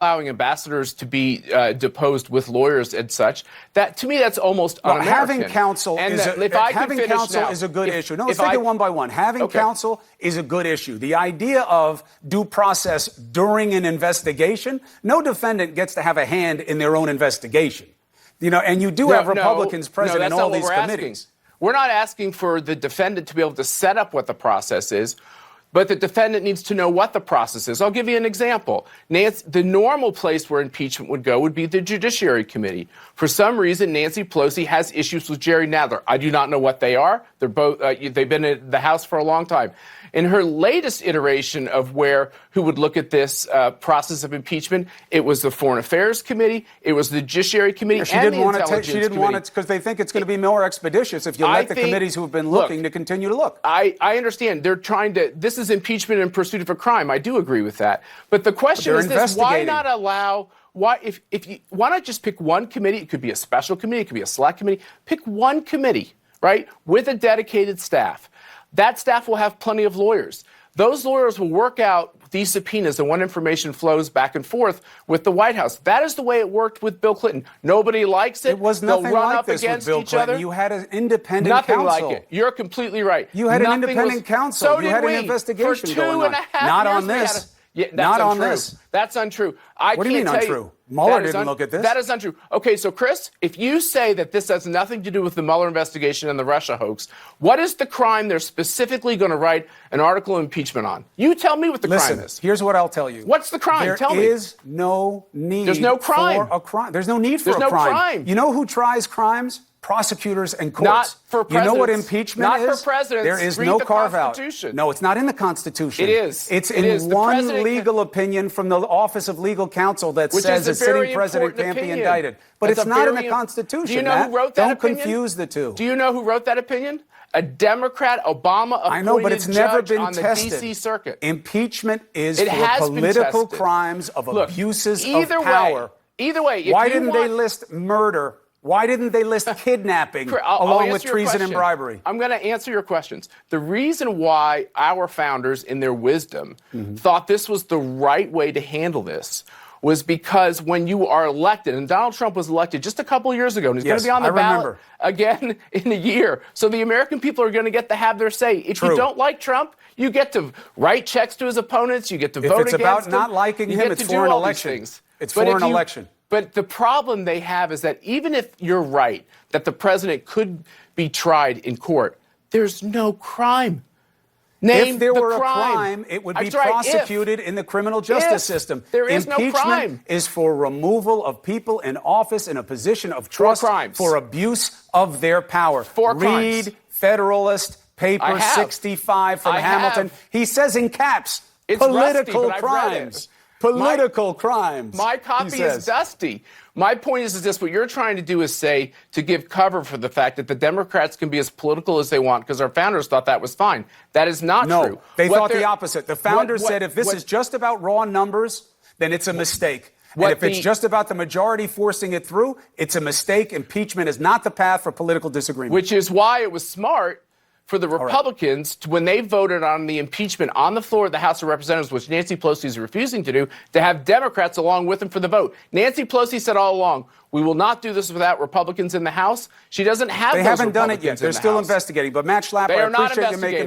allowing ambassadors to be deposed with lawyers and such. That, to me, that's almost un-American. Having counsel is a good issue. No, let's take it one by one. Having counsel is a good issue. The idea of due process during an investigation, no defendant gets to have a hand in their own investigation. You know, and you do have Republicans present in all these committees. We're not asking for the defendant to be able to set up what the process is, but the defendant needs to know what the process is. I'll give you an example. The normal place where impeachment would go would be the Judiciary Committee. For some reason, Nancy Pelosi has issues with Jerry Nadler. I do not know what they are. They're both. They've been in the House for a long time. In her latest iteration of who would look at this process of impeachment, it was the Foreign Affairs Committee, it was the Judiciary Committee, she didn't want it because they think it's going to be more expeditious if you let the committees who have been looking to continue to look. I understand. They're trying to. This is impeachment in pursuit of a crime. I do agree with that. But the question is this: why not allow? Why not just pick one committee? It could be a special committee. It could be a select committee. Pick one committee, right, with a dedicated staff. That staff will have plenty of lawyers. Those lawyers will work out these subpoenas and when information flows back and forth with the White House. That is the way it worked with Bill Clinton. Nobody likes it. It was nothing like this with Bill Clinton. You had an independent counsel. Nothing like it. You're completely right. You had an independent counsel. So you had an investigation going on. Not on this. Not on this. That's untrue. What do you mean untrue? Mueller didn't look at this. That is untrue. Okay, so Chris, if you say that this has nothing to do with the Mueller investigation and the Russia hoax, what is the crime they're specifically going to write an article of impeachment on? You tell me what the crime is. Here's what I'll tell you. What's the crime? Tell me. There is no need There's no crime. for a crime. There's no need for a crime. Crime. You know who tries crimes? Prosecutors and courts. Not for presidents. You know what impeachment is? Not for presidents. There is Read no the carve-out. Constitution. No, it's not in the Constitution. It is. It's in one legal opinion from the Office of Legal Counsel that says a sitting president can't be indicted. But it's not in the Constitution, Do you know who wrote that opinion? Don't confuse the two. Do you know who wrote that opinion? A Democrat, Obama-appointed judge on the D.C. Circuit. Impeachment is for political crimes of abuses of power. Either way. Why didn't they list murder? Why didn't they list kidnapping along with treason and bribery? I'm going to answer your questions. The reason why our founders, in their wisdom, thought this was the right way to handle this was because when you are elected, and Donald Trump was elected just a couple of years ago, and he's going to be on the ballot again in a year. So the American people are going to get to have their say. If you don't like Trump, you get to write checks to his opponents. You get to vote against him. If it's about not liking him, it's for an election. It's for an election. But the problem they have is that even if you're right, that the president could be tried in court, there's no crime. Name if there the were crime. a crime, it would be prosecuted in the criminal justice system. There is no crime. Impeachment is for removal of people in office in a position of trust for abuse of their power. Read Federalist Paper 65 from Hamilton. He says in caps, political crimes. Political crimes. My copy is dusty. My point is this: what you're trying to do is say, to give cover for the fact that the Democrats can be as political as they want because our founders thought that was fine. That is not true. No, they thought the opposite. The founders said if this is just about raw numbers, then it's a mistake. And if it's just about the majority forcing it through, it's a mistake. Impeachment is not the path for political disagreement. Which is why it was smart for the Republicans, when they voted on the impeachment on the floor of the House of Representatives, which Nancy Pelosi is refusing to do, to have Democrats along with them for the vote. Nancy Pelosi said all along, we will not do this without Republicans in the House. She doesn't have those Republicans in the House. They haven't done it yet. They're still investigating. But Matt Schlapp, I appreciate you making the